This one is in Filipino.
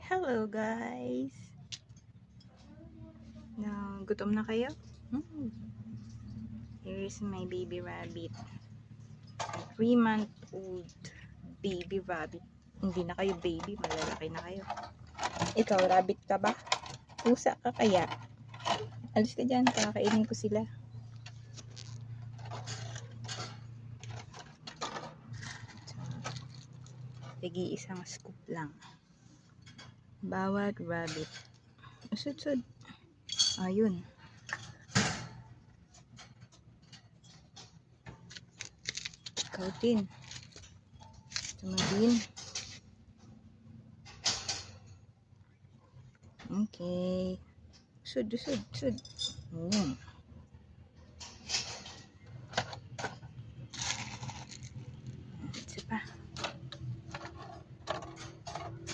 Hello guys! Gutom na kayo? Here's my baby rabbit. A 3-month-old baby rabbit. Hindi na kayo baby, malalaki na kayo. Ikaw, rabbit ka ba? Pusa ka kaya? Alis ka dyan, kakainin ko sila. Nag-iisang scoop lang. Bawat rabbit. Usod-sud. Ayun. Ikaw din. Tumabin. Okay. Usod.